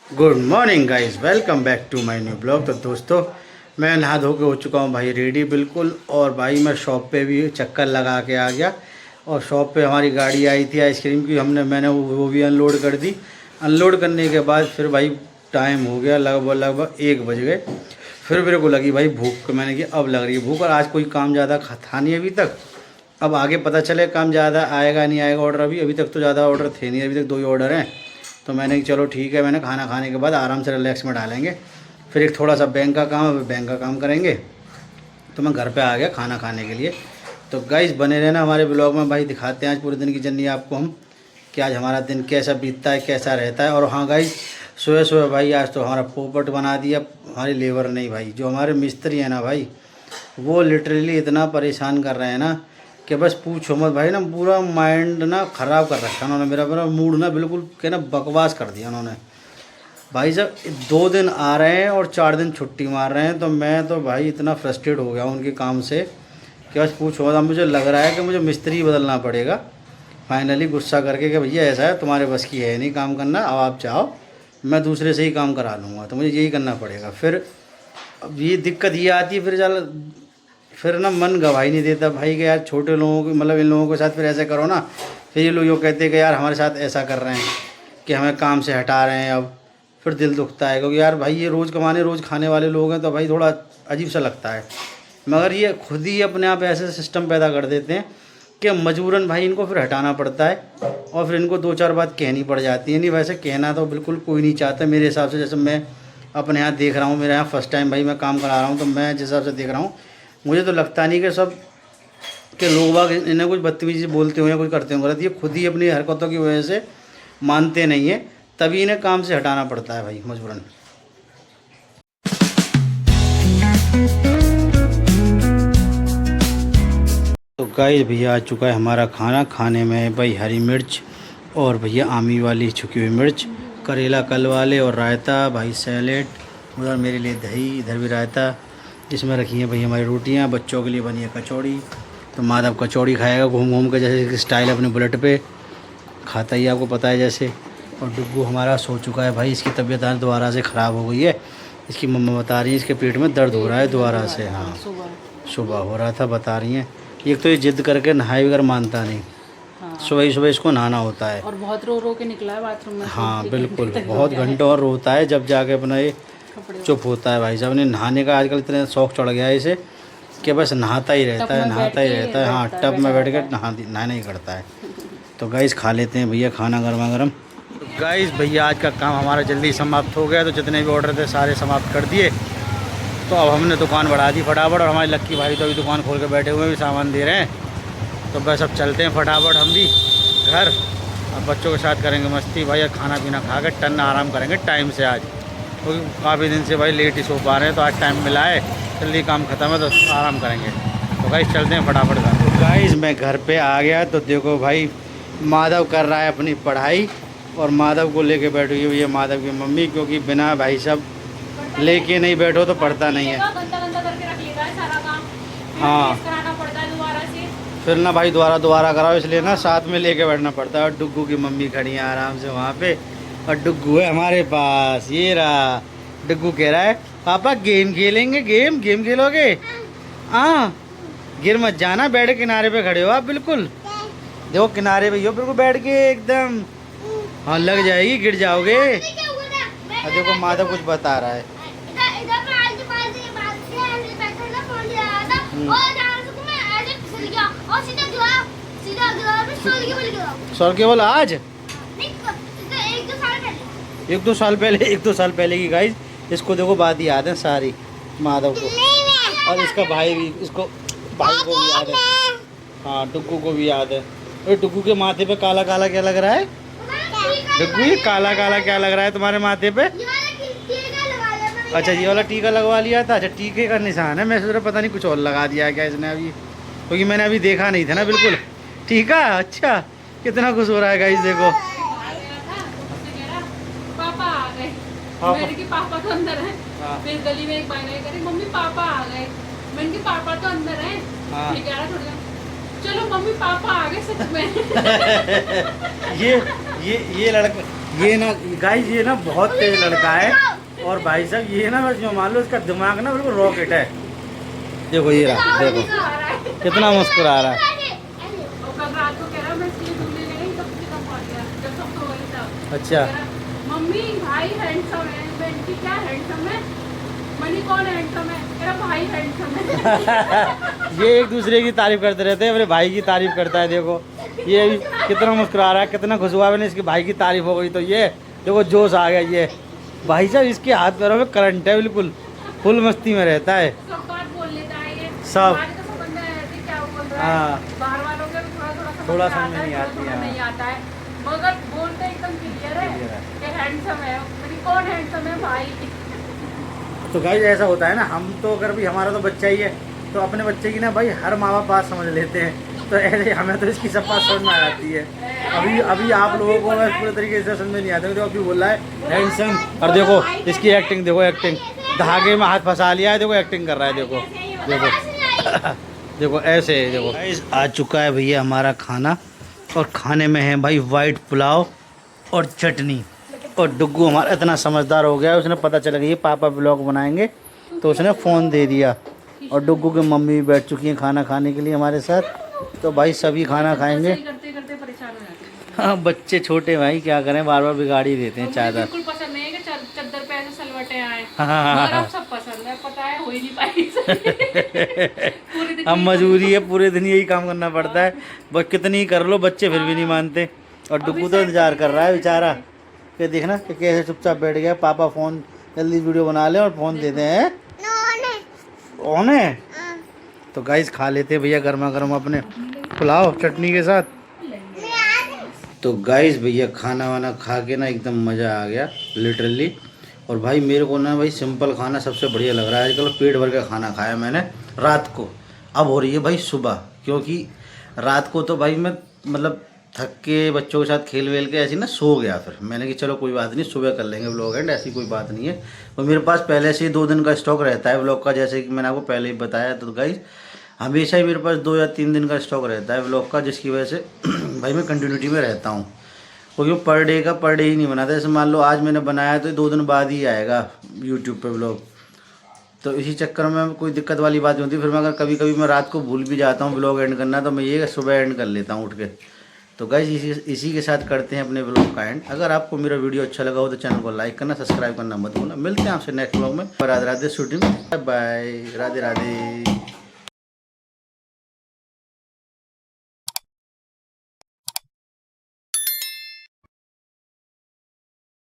Good morning guys, welcome back to my new blog. तो दोस्तों, मैं नहा धो के हो चुका हूँ भाई रेडी बिल्कुल। और भाई मैं शॉप पे भी चक्कर लगा के आ गया। और शॉप पे हमारी गाड़ी आई थी आइसक्रीम की, मैंने वो भी अनलोड कर दी। अनलोड करने के बाद फिर भाई टाइम हो गया, लगभग 1 बज गए। फिर मेरे को लगी भाई भूख, मैंने कि अब लग रही है भूख। और आज कोई काम ज़्यादा था नहीं अभी तक। अब आगे पता चले काम ज़्यादा आएगा नहीं आएगा ऑर्डर। अभी तक तो ज़्यादा ऑर्डर थे नहीं, अभी तक 2 ही ऑर्डर हैं। तो मैंने चलो ठीक है, मैंने खाना खाने के बाद आराम से रिलैक्स में डालेंगे। फिर एक थोड़ा सा बैंक का काम है, बैंक का काम करेंगे। तो मैं घर पे आ गया खाना खाने के लिए। तो गाइस बने रहना हमारे ब्लॉग में भाई, दिखाते हैं आज पूरे दिन की जर्नी आपको हम, कि आज हमारा दिन कैसा बीतता है, कैसा रहता है। और हाँ गाइस, सुबह सुबह भाई आज तो हमारा पोपट बना दिया। हमारी लेबर नहीं भाई, जो हमारे मिस्त्री हैं ना भाई, वो लिटरली इतना परेशान कर रहे हैं ना कि बस पूछो मत भाई। ना पूरा माइंड ना ख़राब कर रखा उन्होंने, मेरा मेरा मूड ना बिल्कुल के ना बकवास कर दिया उन्होंने भाई साहब। 2 दिन आ रहे हैं और 4 दिन छुट्टी मार रहे हैं। तो मैं तो भाई इतना फ्रस्ट्रेट हो गया उनके काम से कि बस पूछो मत। अब मुझे लग रहा है कि मुझे मिस्त्री बदलना पड़ेगा फाइनली, गुस्सा करके कि भैया ऐसा है, तुम्हारे बस की है नहीं काम करना, अब आप चाहो मैं दूसरे से ही काम करा लूँगा। तो मुझे यही करना पड़ेगा। फिर अब ये दिक्कत ये आती है, फिर ना मन गवाही नहीं देता भाई कि यार छोटे लोगों को, मतलब इन लोगों के साथ फिर ऐसे करो ना। फिर ये लोग यूँ कहते हैं कि यार हमारे साथ ऐसा कर रहे हैं कि हमें काम से हटा रहे हैं। अब फिर दिल दुखता है क्योंकि यार भाई ये रोज़ कमाने रोज़ खाने वाले लोग हैं, तो भाई थोड़ा अजीब सा लगता है। मगर ये खुद ही अपने आप ऐसे सिस्टम पैदा कर देते हैं कि मजबूरन भाई इनको फिर हटाना पड़ता है। और फिर इनको 2-4 बात कहनी पड़ जाती है। नहीं वैसे कहना तो बिल्कुल कोई नहीं चाहता मेरे हिसाब से। जैसे मैं अपने यहाँ देख रहा हूँ, मेरे यहाँ फर्स्ट टाइम भाई मैं काम करा रहा हूँ, तो मैं जिस हिसाब से देख रहा हूँ, मुझे तो लगता नहीं कि सब के लोग बाग इन्हें कुछ बदतमीजी बोलते हो या कुछ करते हो गलत। ये खुद ही अपनी हरकतों की वजह से मानते नहीं है, तभी इन्हें काम से हटाना पड़ता है भाई मजबूरन। तो गाइस भैया आ चुका है हमारा खाना। खाने में है भाई हरी मिर्च और भैया आमी वाली छुकी हुई मिर्च, करेला कल वाले और रायता भाई, सैलेड, उधर मेरे लिए दही, इधर भी रायता। इसमें रखी हैं भाई हमारी रोटियां, बच्चों के लिए बनी है कचौड़ी। तो माधव कचौड़ी खाएगा घूम घूम के, जैसे स्टाइल अपने बुलेट पे खाता ही आपको पता है जैसे। और डुग्गू हमारा सो चुका है भाई, इसकी तबीयत आज दोबारा से ख़राब हो गई है। इसकी मम्मा बता रही है इसके पेट में दर्द हो रहा है दोबारा से। हाँ सुबह हो रहा था बता रही हैं। एक तो ये जिद करके नहाए बगैर मानता नहीं। हाँ। सुबह ही सुबह इसको नहाना होता है। और बहुत रो रो के निकला है बाथरूम में। हाँ बिल्कुल, बहुत घंटों और रोता है, जब जाके अपना ये चुप होता है भाई साहब। ने नहाने का आजकल इतना शौक चढ़ गया है इसे कि बस नहाता ही रहता है, नहाता ही रहता है। हाँ टब में बैठ कर नहाना ही करता है। तो गाइस खा लेते हैं भैया खाना गर्मा गर्म। गाइस भैया आज का काम हमारा जल्दी समाप्त हो गया, तो जितने भी ऑर्डर थे सारे समाप्त कर दिए। तो अब हमने दुकान बढ़ा दी फटाफट। और हमारे लक्की भाई तो अभी दुकान खोल के बैठे हुए हैं, भी सामान दे रहे हैं। तो बस अब चलते हैं फटाफट हम भी घर। अब बच्चों के साथ करेंगे मस्ती भाई, और खाना पीना खा के टन आराम करेंगे टाइम से आज, क्योंकि काफ़ी दिन से भाई लेट ही सो पा रहे हैं। तो आज टाइम मिला है, जल्दी काम ख़त्म है तो आराम करेंगे। तो गाइस चलते हैं फटाफट घर। तो गाइस मैं घर पे आ गया, तो देखो भाई माधव कर रहा है अपनी पढ़ाई, और माधव को लेके बैठी हुई है माधव की मम्मी, क्योंकि बिना भाई साहब लेके नहीं बैठो तो पढ़ता नहीं है। हाँ फिर ना भाई दोबारा कराओ, इसलिए ना साथ में लेके बैठना पड़ता है। और डुग्गू की मम्मी खड़ी है आराम से वहाँ पे, और डुग्गू है हमारे पास, ये रहा। डुग्गू कह रहा है पापा गेम खेलेंगे, गेम खेलोगे? हाँ गिर मत जाना, बैठ किनारे पे खड़े हो आप बिल्कुल, देखो किनारे पे हो बिल्कुल बैठ के एकदम। हाँ लग जाएगी, गिर जाओगे। और देखो माधव कुछ बता रहा है। सॉल केवल आज 1-2 साल पहले की गाइस। इसको देखो बात याद है सारी माधव को, और इसका भाई भी, इसको भाई को भी याद है। हाँ डुग्गू को भी याद है। अरे डुग्गू के माथे पे काला काला क्या लग रहा है? डुग्गू ये काला काला क्या लग रहा है तुम्हारे माथे पे? अच्छा ये वाला टीका लगवा लिया था। अच्छा टीके का निशान है, मैं सोच रहा पता नहीं कुछ और लगा दिया क्या इसने अभी, क्योंकि मैंने अभी देखा नहीं था ना बिल्कुल। टीका अच्छा, कितना खुश हो रहा है गाइस देखो। पापा आ गए, मैंने कि पापा तो अंदर है। फिर गली में एक भाई करी मम्मी पापा आ गए, मैंने कि पापा तो अंदर है। ये कह रहा थोड़ा चलो मम्मी पापा आ गए सच में। ये ना गाइस, ये ना बहुत तेज लड़का है। और भाई साहब ये ना, बस जो मान लो इसका दिमाग ना बिल्कुल रॉकेट है। देखो ये रहा, देखो कितना मुस्कुरा रहा है। अच्छा मम्मी भाई हैंडसम है, बेटी क्या हैंडसम है, मनी कौन हैंडसम है, मेरा भाई हैंडसम है। ये एक दूसरे की तारीफ करते रहते हैं, मेरे भाई की तारीफ करता है। देखो ये भी कितना मुस्कुरा रहा है, कितना खुश हुआ। मैंने इसकी भाई की तारीफ हो गई तो ये देखो जोश आ गया। ये भाई साहब इसके हाथ पैरों में करंट है, बिल्कुल फुल मस्ती में रहता है। सब बात बोल लेता है ये। सब हमारे तो समझ में ऐसे क्या बोल रहा है। हाँ। बाहर वालों के थोड़ा समझ में नहीं आती, थोड़ा हाँ। नहीं आता है, मगर बोलते एकदम क्लियर है कि हैंडसम है। मेरी कौन हैंडसम है, भाई। तो गाइस ऐसा होता है ना, हम तो अगर भी हमारा तो बच्चा ही है तो अपने बच्चे की ना भाई हर माँ बाप बात समझ लेते हैं। तो ऐसे हमें तो इसकी सब बात समझ में आ जाती है। अभी आप लोगों को पूरे तरीके से समझ में नहीं आता। तो अभी बोल रहा है हैंडसम, और देखो इसकी एक्टिंग, देखो एक्टिंग, धागे में हाथ फंसा लिया है, देखो एक्टिंग कर रहा है। देखो देखो देखो ऐसे देखो। गाइस आ चुका है भैया हमारा खाना, और खाने में है भाई वाइट पुलाव और चटनी। और डुग्गू हमारा इतना समझदार हो गया, उसने पता चला कि ये पापा ब्लॉग बनाएंगे तो उसने फ़ोन दे दिया। और डुग्गू की मम्मी भी बैठ चुकी हैं खाना खाने के लिए हमारे साथ। तो भाई सभी खाना खाएंगे। करते करते परेशान हो जाते हैं। हाँ बच्चे छोटे भाई क्या करें, बार बार बिगाड़ ही देते हैं चादर। बिल्कुल पसंद नहीं है कि चद्दर पे ऐसे सलवटे आए। हाँ। मगर अब सब पसंद है, पता है, हो ही नहीं पाई। पूरे दिन अब मजबूरी है, पूरे दिन यही काम करना पड़ता है। बस कितनी ही कर लो बच्चे फिर भी नहीं मानते। और डुग्गू तो इंतजार कर रहा है बेचारा कि देखना कि कैसे चुपचाप बैठ गया। पापा फ़ोन जल्दी वीडियो बना ले और फ़ोन देते हैं ऑन है। तो गाइस खा लेते हैं भैया गर्मा गर्म अपने पुलाव चटनी के साथ। तो गाइस भैया खाना वाना खा के ना एकदम मज़ा आ गया लिटरली। और भाई मेरे को ना भाई सिंपल खाना सबसे बढ़िया लग रहा है आजकल। पेट भर के खाना खाया मैंने रात को, अब हो रही है भाई सुबह। क्योंकि रात को तो भाई मैं मतलब थक के बच्चों के साथ खेल वेल के ऐसे ना सो गया। फिर मैंने कि चलो कोई बात नहीं, सुबह कर लेंगे व्लॉग एंड, ऐसी कोई बात नहीं है। तो मेरे पास पहले से ही 2 दिन का स्टॉक रहता है व्लॉग का, जैसे कि मैंने आपको पहले ही बताया। तो गाइस हमेशा ही मेरे पास 2 या 3 दिन का स्टॉक रहता है व्लॉग का, जिसकी वजह से भाई मैं कंटिन्यूटी में रहता हूँ। क्योंकि पर डे ही नहीं बनाता। जैसे मान लो आज मैंने बनाया तो 2 दिन बाद ही आएगा यूट्यूब पे व्लॉग। तो इसी चक्कर में कोई दिक्कत वाली बात नहीं होती। फिर मैं अगर कभी कभी मैं रात को भूल भी जाता हूँ व्लॉग एंड करना, तो मैं ये सुबह एंड कर लेता हूँ उठ के। तो गाइस इसी के साथ करते हैं अपने व्लॉग का एंड। अगर आपको मेरा वीडियो अच्छा लगा हो तो चैनल को लाइक करना, सब्सक्राइब करना मत भूलना। मिलते हैं आपसे नेक्स्ट व्लॉग में। Radhe Radhe shooting, bye, Radhe Radhe.